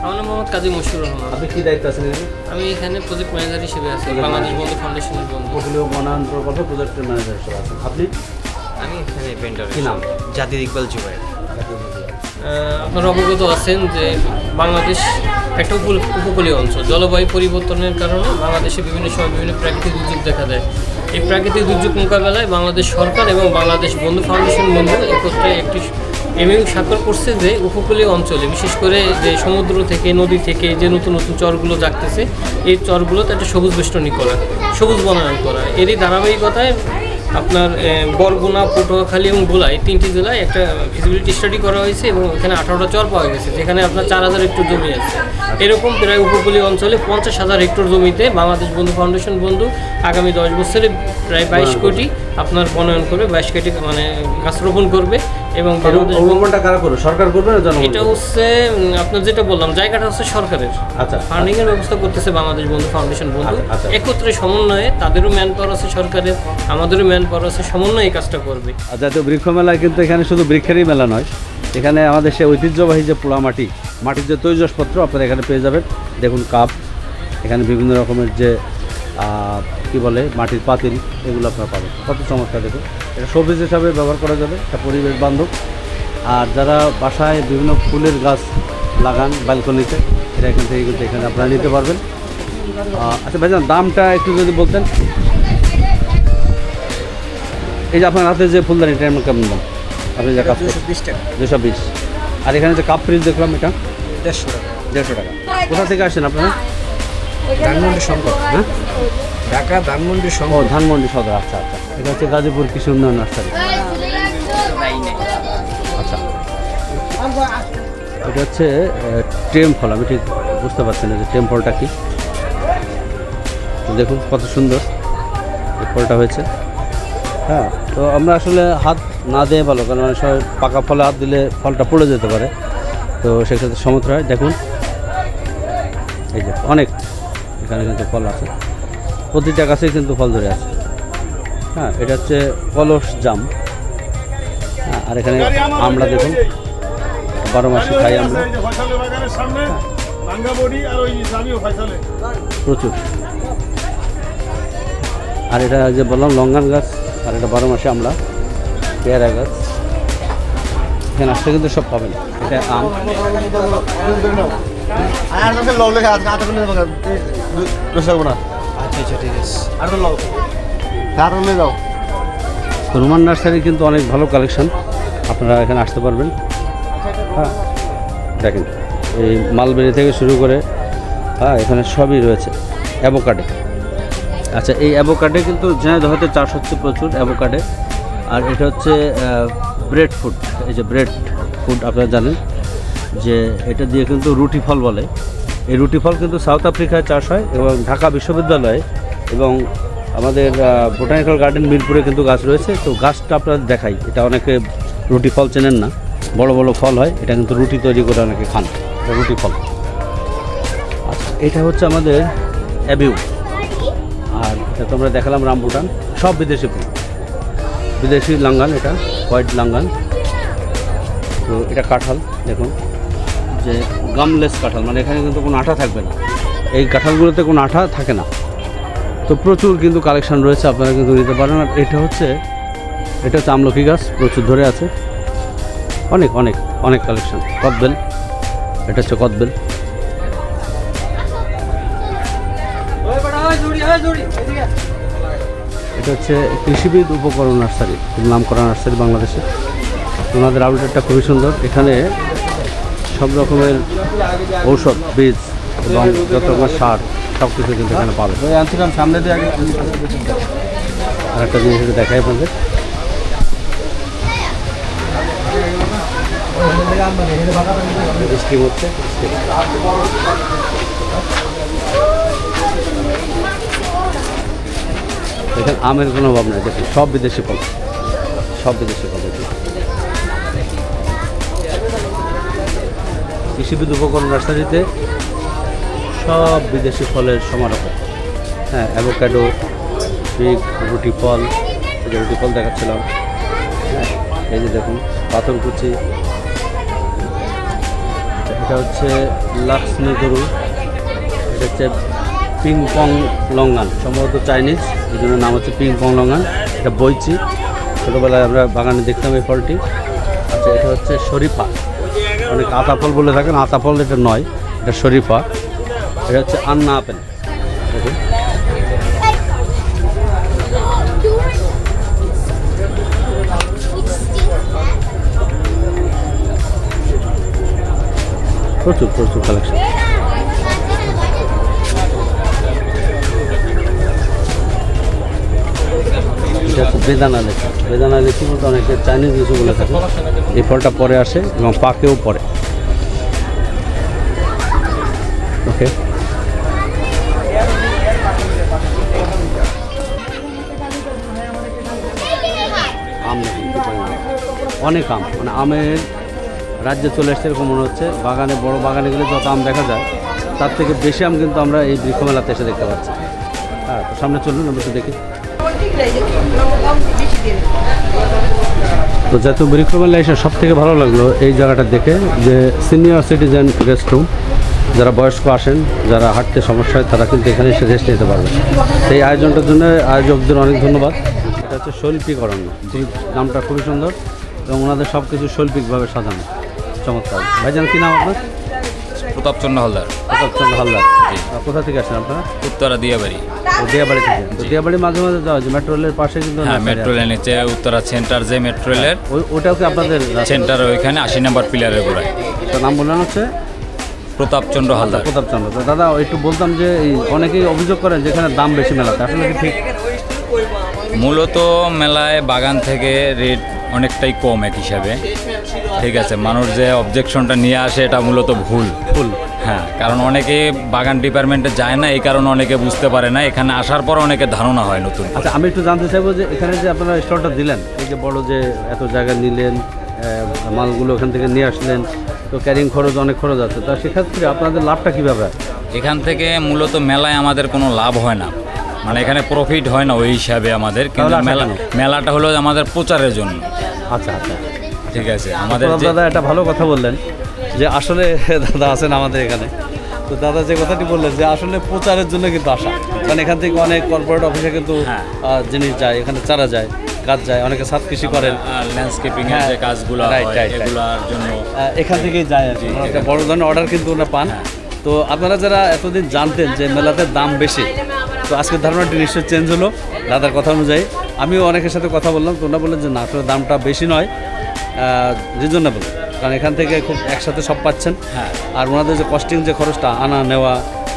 আমার নাম মোহাম্মদ কাজী মশিউর রহমান। আপনি কী দায়িত্ব আছেন এখানে? আমি এখানে প্রজেক্ট ম্যানেজার হিসেবে আছি, বাংলাদেশ বন্ধু ফাউন্ডেশনের বন্ধু। উপকূলীয় বনায়ন প্রকল্প প্রজেক্টের ম্যানেজার হিসেবে আছেন আপনি? আমি এখানে ভেন্ডর। কী নাম? জাতির ইকবাল জুবাইর। আপনারা অবগত আছেন যে বাংলাদেশ একটা উপকূলীয় অঞ্চল। জলবায়ু পরিবর্তনের কারণে বাংলাদেশে বিভিন্ন সময় বিভিন্ন প্রাকৃতিক দুর্যোগ দেখা দেয়। এই প্রাকৃতিক দুর্যোগ মোকাবেলায় বাংলাদেশ সরকার এবং বাংলাদেশ বন্ধু ফাউন্ডেশন বন্ধু একত্রে একটি এমএইউ স্বাক্ষর করছে যে উপকূলীয় অঞ্চলে, বিশেষ করে যে সমুদ্র থেকে, নদী থেকে যে নতুন নতুন চরগুলো জাগতেছে, এই চরগুলোতে একটা সবুজ বেষ্টনী করা, সবুজ বনায়ন করা। এরই ধারাবাহিকতায় আপনার বরগুনা, পটুয়াখালী এবং ভোলা, এই 3টি জেলায় একটা ফিজিবিলিটি স্টাডি করা হয়েছে এবং এখানে 18টা চর পাওয়া গেছে, যেখানে আপনার 4000 হেক্টর জমি আছে। এরকম প্রায় উপকূলীয় অঞ্চলে 50,000 হেক্টর জমিতে বাংলাদেশ বন্ধু ফাউন্ডেশন বন্ধু আগামী 10 বছরে প্রায় 22 কোটি আপনার বনায়ন করবে, 22 কোটি মানে গাছ রোপণ করবে। এবং রোপণটা কারা করবে? সরকার করবে না জনগণ? এটা হচ্ছে আপনার যেটা বললাম, জায়গাটা হচ্ছে সরকারের। আচ্ছা, ফান্ডিং এর ব্যবস্থা করতেছে বাংলাদেশ বন্ধু ফাউন্ডেশন বন্ধু। আচ্ছা। একত্রে সমন্বয়ে, তাদেরও ম্যান পাওয়ার আছে সরকারের, আমাদেরও ম্যান পাওয়ার আছে, সমন্বয়ে এই কাজটা করবে। জাতীয় বৃক্ষ মেলায় কিন্তু এখানে শুধু বৃক্ষেরই মেলা নয়, এখানে আমাদের সে ঐতিহ্যবাহী যে পোড়া মাটির যে তৈজসপত্র আপনারা এখানে পেয়ে যাবেন। দেখুন কাপ, এখানে বিভিন্ন রকমের যে কী বলে মাটির পাতিল, এগুলো আপনারা পাবেন। কত চমৎকার দেখুন, এটা শোপিস হিসাবে ব্যবহার করা যাবে, এটা পরিবেশ বান্ধব। আর যারা বাসায় বিভিন্ন ফুলের গাছ লাগান ব্যালকনিতে, এটা এখান থেকে কিন্তু এখানে আপনারা নিতে পারবেন। আচ্ছা ভাইজান, দামটা একটু যদি বলতেন। এই যে আপনার হাতে যে ফুলদানিটা এমন কেমন দাম? আপনি যা কাজ 220 টাকা। 220। আর এখানে যে কাপ ফ্রিজ দেখলাম, এটা 150 টাকা। 150 টাকা। কোথা থেকে আসেন আপনারা? ধানমন্ডি সংকট। হ্যাঁ, ঢাকা ধানমন্ডি ও সংকট। ধানমন্ডি সদর। আচ্ছা আচ্ছা, এটা হচ্ছে গাজীপুর কৃষি উন্নয়ন নার্সারি। আচ্ছা, এটা হচ্ছে টেম ফল, আমি ঠিক বুঝতে পারছি না যে টেম ফলটা কি। তো দেখুন কত সুন্দর এই ফলটা হয়েছে। হ্যাঁ, তো আমরা আসলে হাত না দিয়ে ভালো, কারণ অনেক সময় পাকা ফলে হাত দিলে ফলটা পড়ে যেতে পারে, তো সেক্ষেত্রে সমস্যা হয়। দেখুন এই যে অনেক এখানে কিন্তু ফল আছে, প্রতিটা গাছেই কিন্তু ফল ধরে আছে। হ্যাঁ, এটা হচ্ছে কলস জাম। হ্যাঁ, আর এখানে আমরা দেখুন 12 মাসে খাই আমরা, প্রচুর। আর এটা যে বললাম লঙ্গান গাছ, আর এটা 12 মাসে আমরা পেয়ারা গাছ। এখানে আসলে কিন্তু সব পাবেন। এটা আম, আচ্ছা ঠিক আছে। তো রোমান নার্সারি কিন্তু অনেক ভালো কালেকশন, আপনারা এখানে আসতে পারবেন। হ্যাঁ, দেখেন এই মালবেরি থেকে শুরু করে হ্যাঁ এখানে সবই রয়েছে। অ্যাভোকাডো, আচ্ছা এই অ্যাভোকাডো কিন্তু ঝিনাইদহতে চাষ হচ্ছে প্রচুর অ্যাভোকাডো। আর এটা হচ্ছে ব্রেড ফুড। এই যে ব্রেড ফুড আপনারা জানেন যে এটা দিয়ে কিন্তু রুটি ফল বলে। এই রুটি ফল কিন্তু সাউথ আফ্রিকায় চাষ হয় এবং ঢাকা বিশ্ববিদ্যালয়ে এবং আমাদের বোটানিক্যাল গার্ডেন মিরপুরে কিন্তু গাছ রয়েছে। তো গাছটা আপনারা দেখাই, এটা অনেকে রুটি ফল চেনেন না, বড় বড় ফল হয়, এটা কিন্তু রুটি তৈরি করে অনেকে খান, এটা রুটি ফল। আচ্ছা এটা হচ্ছে আমাদের অ্যাবিউ, আর এটা তো আমরা দেখালাম রামবুটান, সব বিদেশি ফুল, বিদেশি লাঙ্গান, এটা হোয়াইট লাঙ্গান। তো এটা কাঁঠাল, দেখুন যে গামলেস কাঁঠাল, মানে এখানে কিন্তু কোনো আঠা থাকবে না, এই কাঁঠালগুলোতে কোনো আঠা থাকে না। তো প্রচুর কিন্তু কালেকশন রয়েছে, আপনারা কিন্তু নিতে পারেন। আর এটা হচ্ছে আমলকি গাছ, প্রচুর ধরে আছে, অনেক অনেক অনেক কালেকশন। কদবেল, এটা হচ্ছে কদবেল। এটা হচ্ছে কৃষিবিদ উপকরণ নার্সারি, খুব নাম করা নার্সারি বাংলাদেশে। ওনাদের আউটলেটটা খুবই সুন্দর, এখানে সব রকমের ঔষধ, বীজ এবং যত রকমের সার সব কিছু কিন্তু এখানে পাবে। তো আনছিলাম সামনে দিয়ে আগে, আর একটা জিনিস দেখাই আপনাদের। স্কিম হচ্ছে এখানে আমের কোনো অভাব নেই, দেখুন সব বিদেশি ফল, সব বিদেশি ফল। দেখুন কৃষিবিদ উপকরণ নার্সারিতে সব বিদেশি ফলের সমারোহ। হ্যাঁ, অ্যাভোকাডো, ফিগ, রুটি ফল, এই যে রুটি ফল দেখাচ্ছিলাম। হ্যাঁ, এই যে দেখুন পাথরকুচি, এটা হচ্ছে লাক্সমি গরু, এটা হচ্ছে পিং পং লঙ্গান, সম্ভবত চাইনিজ, এই জন্য নাম হচ্ছে পিং পং লঙ্গান। এটা বইচি, ছোটোবেলায় আমরা বাগানে দেখতাম এই ফলটি। আচ্ছা এটা হচ্ছে শরীফা, অনেক আতা ফল বলে থাকেন, আতা ফল এটা নয়, এটা শরীফা। এটা হচ্ছে আন্না আপেল, দেখুন প্রচুর প্রচুর কালেকশন। এটা হচ্ছে বেদানা লেচি, বেদানা লেচি বলতে অনেকে চাইনিজ লিচু বলে থাকে। এই ফলটা পরে আসে এবং পাকেও পরে। ওকে, আম দেখুন কি পরিমাণ, অনেক আম, মানে আমের রাজ্যে চলে এসছে এরকম মনে হচ্ছে। বাগানে, বড় বাগানে গেলে যত আম দেখা যায় তার থেকে বেশি আম কিন্তু আমরা এই বৃক্ষ মেলাতে এসে দেখতে পাচ্ছি। হ্যাঁ, তো সামনে চলুন আমরা একটু দেখি। তো জাতীয় বৃক্ষ মেলা এসে সব থেকে ভালো লাগলো এই জায়গাটা দেখে, যে সিনিয়র সিটিজেন রেস্ট রুম, যারা বয়স্ক আসেন, যারা হাঁটতে সমস্যা হয়, তারা কিন্তু এখানে এসে রেস্ট নিতে পারবে। এই আয়োজনটার জন্য আয়োজকদের অনেক ধন্যবাদ। এটা হচ্ছে শৈল্পিক অরণ্য, নামটা খুবই সুন্দর এবং ওনাদের সব কিছু শৈল্পিকভাবে সাজানো, চমৎকার। ভাইজান কী নাম আপনার? প্রতাপচন্দ্র হালদার। প্রতাপচন্দ্র হালদার, কোথা থেকে আসেন আপনারা? উত্তরা দিয়াবাড়ি। দিয়াবাড়ি থেকে। তো দিয়াবাড়ি মাঝে মাঝে যাওয়া যায়, মেট্রো রেলের পাশে কিন্তু। হ্যাঁ, মেট্রো রেল নিচে উত্তরা সেন্টার, যে মেট্রো রেলের ওটাও কি আপনাদের সেন্টার, ওইখানে 80 নম্বর পিলারের গোড়ায়। তার নাম বললেন হচ্ছে প্রতাপচন্দ্র হালদার। প্রতাপচন্দ্র। তো দাদা একটু বলতাম যে এই অনেকেই অভিযোগ করেন যেখানে দাম বেশি মেলাতে, আসলে কি ঠিক? মূলত মেলায় বাগান থেকে রেট অনেকটাই কম এক হিসাবে। ঠিক আছে, মানুষ যে অবজেকশনটা নিয়ে আসে এটা মূলত ভুল। হ্যাঁ, কারণ অনেকে বাগান ডিপার্টমেন্টে যায় না, এই কারণে অনেকে বুঝতে পারে না, এখানে আসার পর অনেকে ধারণা হয় নতুন। আচ্ছা, আমি একটু জানতে চাইবো যে এখানে যে আপনারা স্টলটা দিলেন, এই যে বড় যে এত জায়গা নিলেন, মালগুলো ওখান থেকে নিয়ে আসলেন, তো ক্যারিং খরচ অনেক খরচ আছে, তা সেক্ষেত্রে আপনাদের লাভটা কীভাবে হয়? এখান থেকে মূলত মেলায় আমাদের কোনো লাভ হয় না, মানে এখানে প্রফিট হয় না ওই হিসাবে আমাদের, কিন্তু মেলাটা হলো আমাদের প্রচারের জন্য। আচ্ছা আচ্ছা, ঠিক আছে। আমাদের দাদা একটা ভালো কথা বললেন যে আসলে দাদা আছেন আমাদের এখানে, তো দাদা যে কথাটি বললেন যে আসলে প্রচারের জন্য কিন্তু আসা, কারণ এখান থেকে অনেক কর্পোরেট অফিসে কিন্তু জিনিস যায়, এখানে চারা যায়, গাছ যায়, অনেকে ছাদ কৃষি করেন, ল্যান্ডস্কেপিং এর যে কাজগুলো হয় এগুলোর জন্য এখান থেকেই যায় আর কি। একটা বড় ধরনের অর্ডার কিন্তু ওরা পান। তো আপনারা যারা এতদিন জানতেন যে মেলাতে দাম বেশি, তো আজকের ধারণাটি নিশ্চয়ই চেঞ্জ হলো দাদার কথা অনুযায়ী। আমিও অনেকের সাথে কথা বললাম, তো ওরা বললেন যে না, আসলে দামটা বেশি নয়, রিজনেবল, কারণ এখান থেকে খুব একসাথে সব পাচ্ছেন। আর ওনাদের যে কস্টিং, যে খরচটা আনা নেওয়া,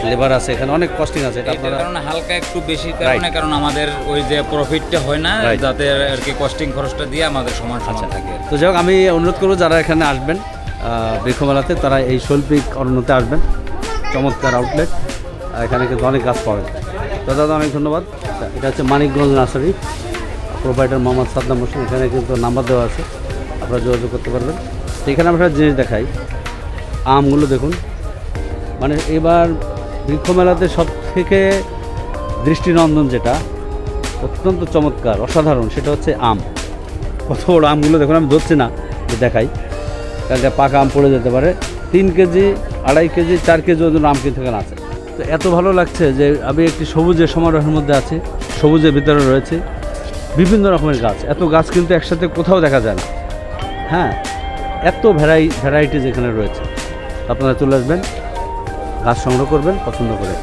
লেবার আছে, এখানে অনেক কস্টিং আছে, এটা আপনারা কারণে হালকা একটু বেশি কারণে, কারণ আমাদের ওই যে প্রফিটটা হয় না, যাতে আর কি কস্টিং খরচটা দিয়ে আমাদের সমান সমান থাকে। তো যাই হোক, আমি অনুরোধ করবো যারা এখানে আসবেন বৃক্ষমেলাতে, তারা এই শৈল্পিক অরণ্যতে আসবেন, চমৎকার আউটলেট, এখানে কিন্তু অনেক গাছ পাবেন। তো দাদা অনেক ধন্যবাদ। এটা হচ্ছে মানিকগঞ্জ নার্সারি, প্রোভাইডার মোহাম্মদ সাদ্দাম হোসেন, এখানে কিন্তু নাম্বার দেওয়া আছে, আপনারা যোগাযোগ করতে পারবেন। তো এখানে আমরা একটা জিনিস দেখাই, আমগুলো দেখুন, মানে এবার বৃক্ষমেলাতে সব থেকে দৃষ্টিনন্দন যেটা অত্যন্ত চমৎকার অসাধারণ, সেটা হচ্ছে আম। কত বড় আমগুলো দেখুন, আমি ধরছি না, দেখাই, কারণ পাকা আম পড়ে যেতে পারে। 3 কেজি, 2.5 কেজি, 4 কেজি ওজন আম কিন্তু এখানে আছে। তো এত ভালো লাগছে যে আমি একটি সবুজের সমারোহের মধ্যে আছি, সবুজের ভিতরে রয়েছে বিভিন্ন রকমের গাছ। এত গাছ কিন্তু একসাথে কোথাও দেখা যায় না। হ্যাঁ, এত ভ্যারাইটিজ এখানে রয়েছে। আপনারা চলে আসবেন, গাছ সংগ্রহ করবেন পছন্দ করে,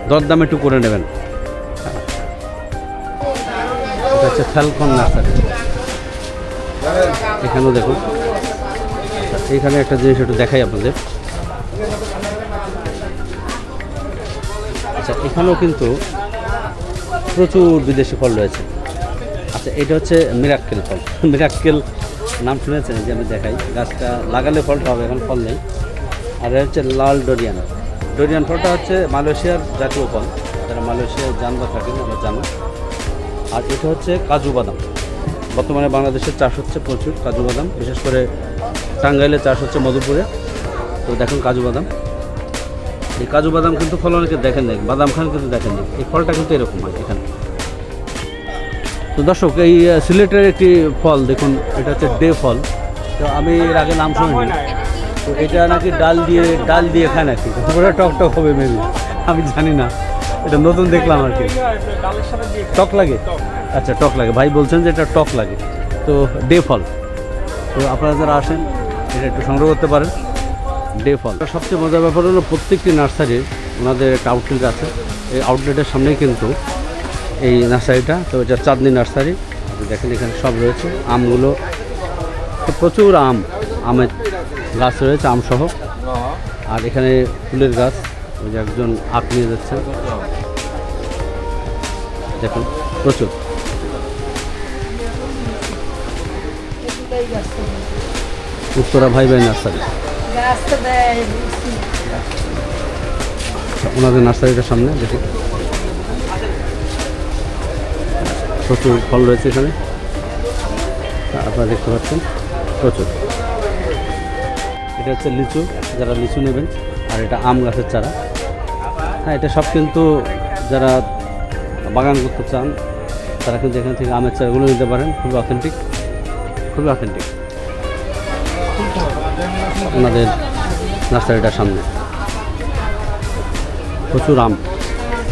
দরদাম একটু করে নেবেন। এটা হচ্ছে ফ্যালকন নার্সারি, এখানেও দেখুন। এইখানে একটা জিনিস একটু দেখাই আপনাদের। আচ্ছা, এখানেও কিন্তু প্রচুর বিদেশি ফল রয়েছে। আচ্ছা, এটা হচ্ছে মিরাক্কেল ফল। মিরাক্কেল নাম শুনেছেন? যে আমি দেখাই, গাছটা লাগালে ফলটা হবে, এখন ফল নেই। আর এটা হচ্ছে লাল ডোরিয়ান। ডোরিয়ান ফলটা হচ্ছে মালয়েশিয়ার জাতীয় ফল, যারা মালয়েশিয়ায় যান বা থাকেন আমরা জানো। আর এটা হচ্ছে কাজু বাদাম। বর্তমানে বাংলাদেশের চাষ হচ্ছে প্রচুর কাজু বাদাম, বিশেষ করে টাঙ্গাইলে চাষ হচ্ছে, মধুপুরে। তো দেখুন কাজু বাদাম, এই কাজু বাদাম কিন্তু ফল অনেকে দেখেন নেই, বাদাম খান কিন্তু দেখেন নেই, এই ফলটা কিন্তু এরকম হয় এখানে। তো দর্শক, এই সিলেটের একটি ফল দেখুন, এটা হচ্ছে ডে ফল। তো আমি এর আগে নাম শুনিনি, তো এটা নাকি ডাল দিয়ে খায় নাকি, ওটা টক টক হবে মেবি, আমি জানি না, এটা নতুন দেখলাম আর কি। টক লাগে? আচ্ছা, টক লাগে, ভাই বলছেন যে এটা টক লাগে। তো ডে ফল, তো আপনারা যারা আসেন এটা একটু সংগ্রহ করতে পারেন, ডে ফল। সবচেয়ে মজার ব্যাপার হলো প্রত্যেকটি নার্সারির ওনাদের একটা আউটলেট আছে, এই আউটলেটের সামনেই কিন্তু এই নার্সারিটা। তো এটা চাঁদনি নার্সারি, আপনি দেখেন এখানে সব রয়েছে। আমগুলো প্রচুর আমের গাছ রয়েছে, আমসহ। আর এখানে ফুলের গাছ, ওই যে একজন আখ নিয়ে যাচ্ছে, দেখুন প্রচুর। উত্তরা ভাই নার্সারি, ওনাদের নার্সারিটার সামনে দেখুন প্রচুর ফল রয়েছে এখানে, আপনারা দেখতে পাচ্ছেন প্রচুর। এটা হচ্ছে লিচু, যারা লিচু নেবেন। আর এটা আম গাছের চারা। হ্যাঁ, এটা সব কিন্তু যারা বাগান করতে চান তারা কিন্তু এখান থেকে আমের চারাগুলো নিতে পারেন, খুবই অথেন্টিক, খুবই অথেন্টিক। ওনাদের নার্সারিটার সামনে প্রচুর আম,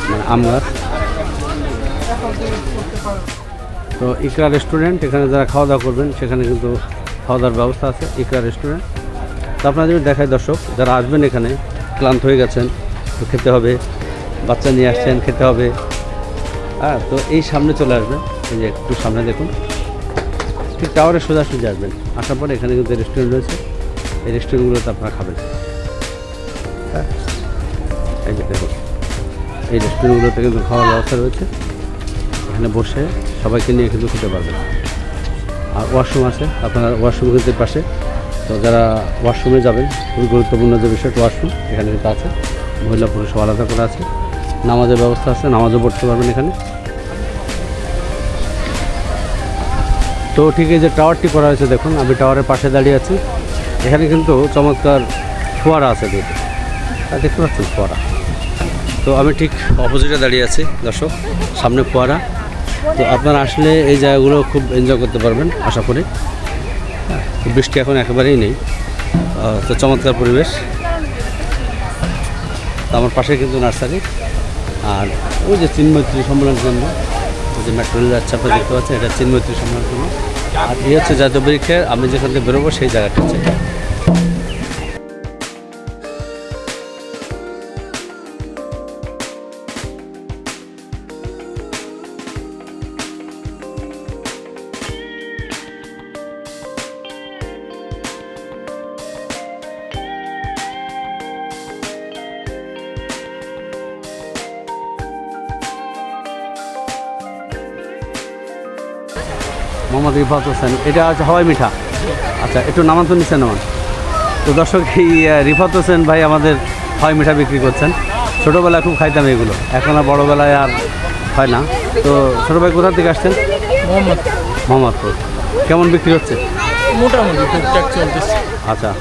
মানে আম গাছ। তো ইকরা রেস্টুরেন্ট, এখানে যারা খাওয়া দাওয়া করবেন সেখানে কিন্তু খাওয়া দাওয়ার ব্যবস্থা আছে, ইকরা রেস্টুরেন্ট। তো আপনারা যদি দেখায় দর্শক, যারা আসবেন এখানে ক্লান্ত হয়ে গেছেন, তো খেতে হবে, বাচ্চা নিয়ে আসছেন, খেতে হবে। হ্যাঁ, তো এই সামনে চলে আসবেন, এই যে একটু সামনে দেখুন, ঠিক টাওয়ারের সোজাসুজি আসবেন। আসার পরে এখানে কিন্তু রেস্টুরেন্ট রয়েছে, এই রেস্টুরেন্টগুলোতে আপনারা খাবেন। হ্যাঁ, এই যে দেখুন, এই রেস্টুরেন্টগুলোতে কিন্তু খাওয়ার ব্যবস্থা রয়েছে, এখানে বসে সবাইকে নিয়ে কিন্তু খেতে পারবেন। আর ওয়াশরুম আছে, আপনার ওয়াশরুম কিন্তু পাশে। তো যারা ওয়াশরুমে যাবেন, খুবই গুরুত্বপূর্ণ যে বিষয়টা ওয়াশরুম এখানে কিন্তু আছে, মহিলা পুরুষ সব আলাদা করে আছে। নামাজের ব্যবস্থা আছে, নামাজও পড়তে পারবেন এখানে। তো ঠিক এই যে টাওয়ারটি করা হয়েছে দেখুন, আমি টাওয়ারের পাশে দাঁড়িয়ে আছি। এখানে কিন্তু চমৎকার ফোয়ারা আছে দুটো, দেখতে পাচ্ছেন ফোয়ারা। তো আমি ঠিক অপোজিটে দাঁড়িয়ে আছি দর্শক, সামনে ফোয়ারা। তো আপনারা আসলে এই জায়গাগুলো খুব এনজয় করতে পারবেন আশা করি। বৃষ্টি এখন একেবারেই নেই, তো চমৎকার পরিবেশ। তো আমার পাশে কিন্তু নার্সারি, আর ওই যে চিন্মৈত্রী সম্মেলন কেন্দ্র, ওই যে মেট্রো রেল যাচ্ছে আপনারা দেখতে পাচ্ছেন, এটা চিন্মৈত্রী সম্মেলন কেন্দ্র। আর এই হচ্ছে জাতীয় বৃক্ষের, আমি যেখান থেকে বেরোবো সেই জায়গাটা হচ্ছে এটা। মোহাম্মদ রিফাত হোসেন, এটা হচ্ছে হাওয়াই মিঠা। আচ্ছা, একটু নামান তো নিচে নামান। তো দর্শক, এই রিফাত হোসেন ভাই আমাদের হাওয়াই মিঠা বিক্রি করছেন। ছোটোবেলায় খুব খাইতাম এগুলো, এখন আর বড়োবেলায় আর হয় না। তো ছোটো ভাই কোথা থেকে আসছেন? মোহাম্মদপুর। কেমন বিক্রি হচ্ছে? মোটামুটি টুকটাক চলতেছে। আচ্ছা,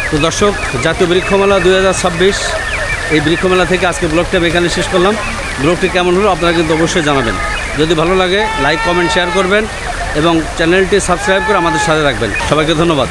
তো দর্শক, জাতীয় বৃক্ষমেলা 2026, এই বৃক্ষমেলা থেকে আজকে ব্লগটা আমি এখানে শেষ করলাম। ব্লগটি কেমন হলো আপনারা কিন্তু অবশ্যই জানাবেন। যদি ভালো লাগে লাইক, কমেন্ট, শেয়ার করবেন এবং চ্যানেলটি সাবস্ক্রাইব করে আমাদের সাথে রাখবেন। সবাইকে ধন্যবাদ।